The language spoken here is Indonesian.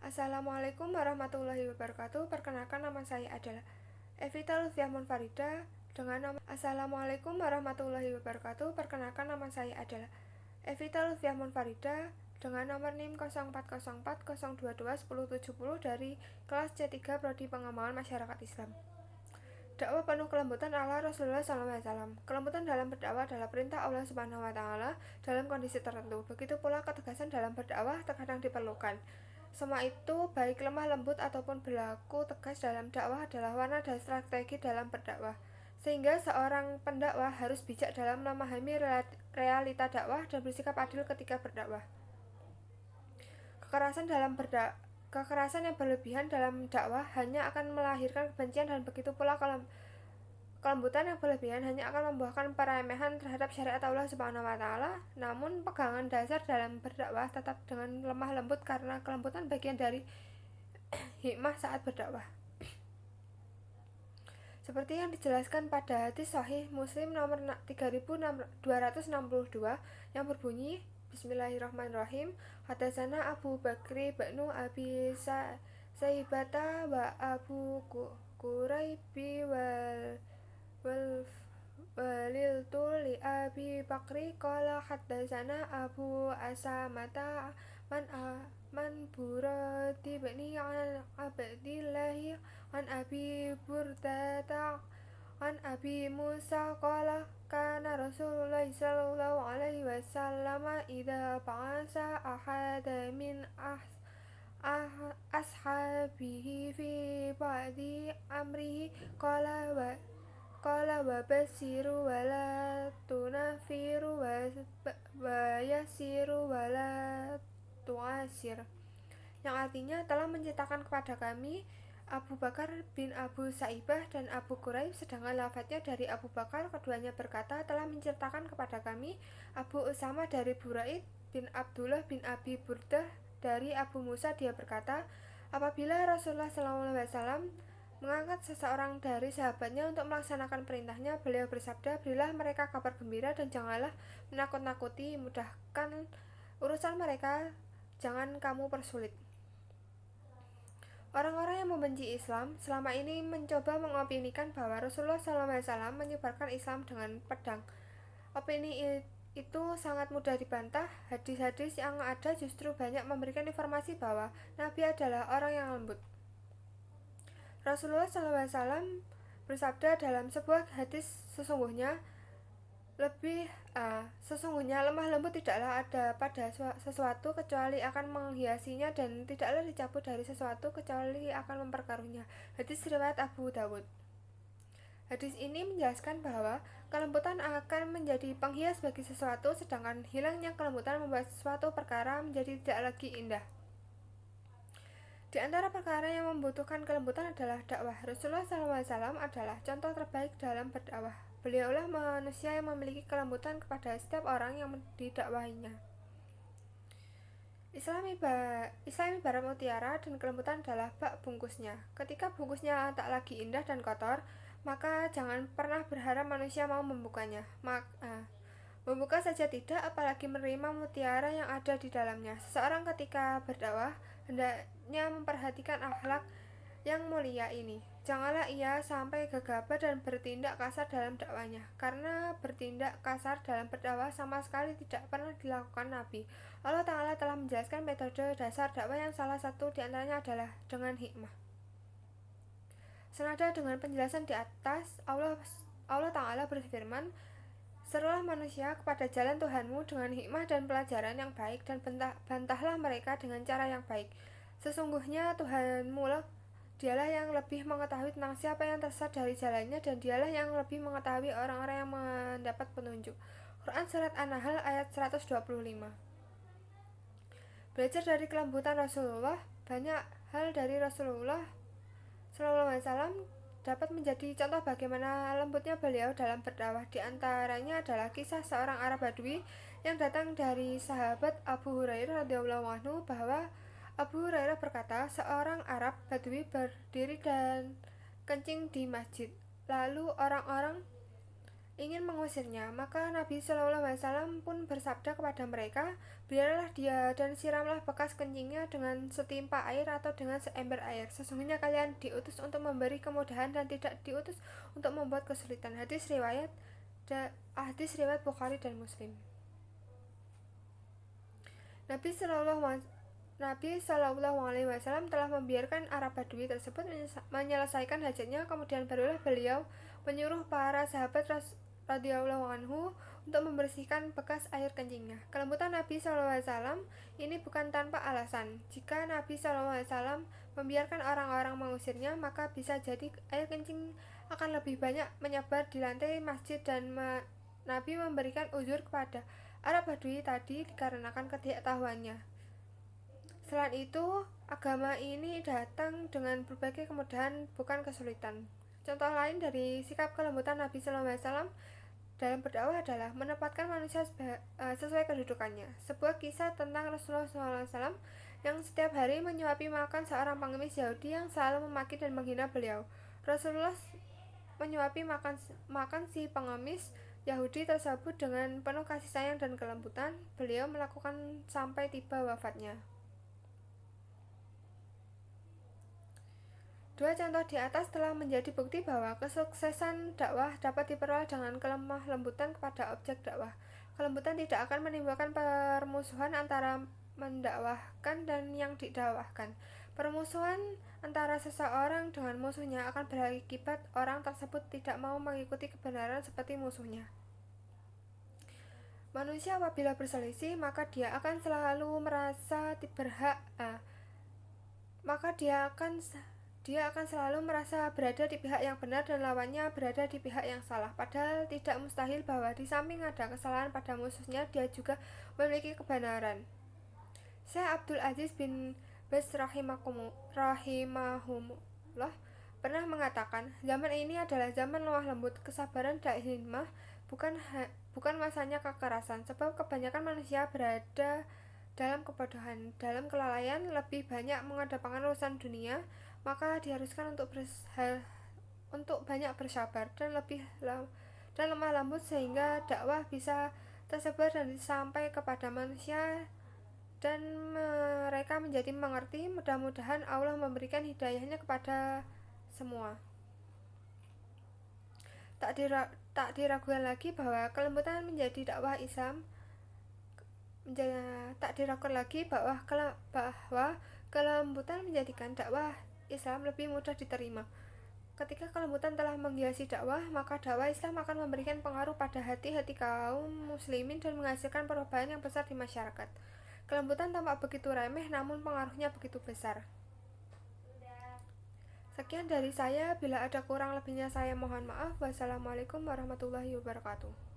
Assalamualaikum warahmatullahi wabarakatuh. Perkenalkan, nama saya adalah Evita Lutfiah Munfarida dengan nomor Assalamualaikum warahmatullahi wabarakatuh. Perkenalkan, nama saya adalah Evita Lutfiah Munfarida dengan nomor NIM 040402210070 dari kelas C3 Prodi Pengembangan Masyarakat Islam. Dakwah penuh kelembutan ala Rasulullah SAW. Kelembutan dalam berdakwah adalah perintah Allah Subhanahu wa Ta'ala dalam kondisi tertentu. Begitu pula ketegasan dalam berdakwah terkadang diperlukan. Semua itu, baik lemah lembut ataupun berlaku tegas dalam dakwah, adalah warna dan strategi dalam berdakwah. Sehingga seorang pendakwah harus bijak dalam memahami realita dakwah dan bersikap adil ketika berdakwah. Kekerasan yang berlebihan dalam dakwah hanya akan melahirkan kebencian, dan begitu pula kelembutan yang berlebihan hanya akan membuahkan peremehan terhadap syariat Allah Subhanahu wa Ta'ala. Namun pegangan dasar dalam berdakwah tetap dengan lemah lembut, karena kelembutan bagian dari hikmah saat berdakwah. Seperti yang dijelaskan pada hadis Sahih Muslim nomor 3262 yang berbunyi, Bismillahirrahmanirrahim. Hadatsana Abu Bakri ba'nu Abi Saibata wa Abu Quraibi waliltu li Abi Bakri qala hadatsana Abu Asamata man Buradi bani an Abdillahi an Abi Burdata an Abi Musa qala kana Rasulullah sallallahu alaihi wasallam idza ba'asa ahada min ashabihi fi ba'di amrihi qala wa basiru wa la tunafiru wa yasiru wa la tu'asir, yang artinya telah menceritakan kepada kami Abu Bakar bin Abu Saibah dan Abu Quraib, sedangkan lafadznya dari Abu Bakar. Keduanya berkata, telah menceritakan kepada kami Abu Usama dari Buraid bin Abdullah bin Abi Burdah dari Abu Musa. Dia berkata, apabila Rasulullah SAW mengangkat seseorang dari sahabatnya untuk melaksanakan perintahnya, beliau bersabda, berilah mereka kabar gembira dan janganlah menakut-nakuti, mudahkan urusan mereka, jangan kamu persulit. Orang-orang yang membenci Islam selama ini mencoba mengopinikan bahwa Rasulullah SAW menyebarkan Islam dengan pedang. Opini itu sangat mudah dibantah. Hadis-hadis yang ada justru banyak memberikan informasi bahwa Nabi adalah orang yang lembut. Rasulullah SAW bersabda dalam sebuah hadis, sesungguhnya lemah lembut tidaklah ada pada sesuatu kecuali akan menghiasinya, dan tidaklah dicabut dari sesuatu kecuali akan memperkaruhnya. Hadis riwayat Abu Dawud. Hadis ini menjelaskan bahwa kelembutan akan menjadi penghias bagi sesuatu, sedangkan hilangnya kelembutan membuat suatu perkara menjadi tidak lagi indah. Di antara perkara yang membutuhkan kelembutan adalah dakwah. Rasulullah SAW adalah contoh terbaik dalam berdakwah. Beliaulah manusia yang memiliki kelembutan kepada setiap orang yang didakwahinya. Islam ibarat mutiara, dan kelembutan adalah bak bungkusnya. Ketika bungkusnya tak lagi indah dan kotor, maka jangan pernah berharap manusia mau membukanya. Membuka saja tidak, apalagi menerima mutiara yang ada di dalamnya. Seseorang ketika berdakwah hendaknya memperhatikan akhlak yang mulia ini. Janganlah ia sampai gegabah dan bertindak kasar dalam dakwanya, karena bertindak kasar dalam berdakwah sama sekali tidak pernah dilakukan Nabi. Allah Ta'ala telah menjelaskan metode dasar dakwah yang salah satu diantaranya adalah dengan hikmah. Senada dengan penjelasan di atas, Allah Ta'ala berfirman, serulah manusia kepada jalan Tuhanmu dengan hikmah dan pelajaran yang baik, dan bantahlah mereka dengan cara yang baik. Sesungguhnya Tuhanmu lah, dialah yang lebih mengetahui tentang siapa yang tersesat dari jalannya, dan dialah yang lebih mengetahui orang-orang yang mendapat petunjuk. Quran Surat An-Nahl ayat 125. Belajar dari kelembutan Rasulullah. Banyak hal dari Rasulullah SAW dapat menjadi contoh bagaimana lembutnya beliau dalam berdakwah. Di antaranya adalah kisah seorang Arab Badui yang datang dari sahabat Abu Hurairah radhiyallahu anhu, bahwa Abu Hurairah berkata, seorang Arab Badui berdiri dan kencing di masjid. Lalu orang-orang ingin mengusirnya. Maka Nabi Shallallahu Alaihi Wasallam pun bersabda kepada mereka, biarlah dia dan siramlah bekas kencingnya dengan setimpa air atau dengan seember air. Sesungguhnya kalian diutus untuk memberi kemudahan dan tidak diutus untuk membuat kesulitan. Hadis riwayat Bukhari dan Muslim. Nabi Shallallahu Alaihi Wasallam telah membiarkan Arab Badui tersebut menyelesaikan hajatnya, kemudian barulah beliau menyuruh para sahabat radhiyallahu anhu untuk membersihkan bekas air kencingnya. Kelembutan Nabi Shallallahu Alaihi Wasallam ini bukan tanpa alasan. Jika Nabi Shallallahu Alaihi Wasallam membiarkan orang-orang mengusirnya, maka bisa jadi air kencing akan lebih banyak menyebar di lantai masjid dan Nabi memberikan uzur kepada Arab Badui tadi dikarenakan ketidaktahuannya. Selain itu, agama ini datang dengan berbagai kemudahan, bukan kesulitan. Contoh lain dari sikap kelembutan Nabi Shallallahu Alaihi Wasallam dalam berdakwah adalah menempatkan manusia sesuai kedudukannya. Sebuah kisah tentang Rasulullah SAW yang setiap hari menyuapi makan seorang pengemis Yahudi yang selalu memaki dan menghina beliau. Rasulullah menyuapi makan si pengemis Yahudi tersebut dengan penuh kasih sayang dan kelembutan. Beliau melakukan sampai tiba wafatnya. Dua contoh di atas telah menjadi bukti bahwa kesuksesan dakwah dapat diperoleh dengan kelemah lembutan kepada objek dakwah. Kelembutan tidak akan menimbulkan permusuhan antara mendakwahkan dan yang didakwahkan. Permusuhan antara seseorang dengan musuhnya akan berakibat orang tersebut tidak mau mengikuti kebenaran seperti musuhnya. Manusia apabila berselisih, maka dia akan selalu merasa berhak, dia akan selalu merasa berada di pihak yang benar dan lawannya berada di pihak yang salah. Padahal tidak mustahil bahwa di samping ada kesalahan pada musuhnya, dia juga memiliki kebenaran. Syekh Abdul Aziz bin Baz rahimahumullah pernah mengatakan, zaman ini adalah zaman lemah lembut, kesabaran dan hikmah, bukan masanya kekerasan, sebab kebanyakan manusia berada dalam kebodohan, dalam kelalaian, lebih banyak mengedepankan urusan dunia, maka diharuskan untuk banyak bersabar dan lemah lembut sehingga dakwah bisa tersebar dan sampai kepada manusia dan mereka menjadi mengerti. Mudah-mudahan Allah memberikan hidayahnya kepada semua. Tak diragukan lagi bahwa kelembutan menjadi dakwah Islam kelembutan menjadikan dakwah Islam lebih mudah diterima. Ketika kelembutan telah menghiasi dakwah, maka dakwah Islam akan memberikan pengaruh pada hati-hati kaum muslimin dan menghasilkan perubahan yang besar di masyarakat. Kelembutan tampak begitu remeh, namun pengaruhnya begitu besar. Sekian dari saya, bila ada kurang lebihnya saya mohon maaf. Wassalamualaikum warahmatullahi wabarakatuh.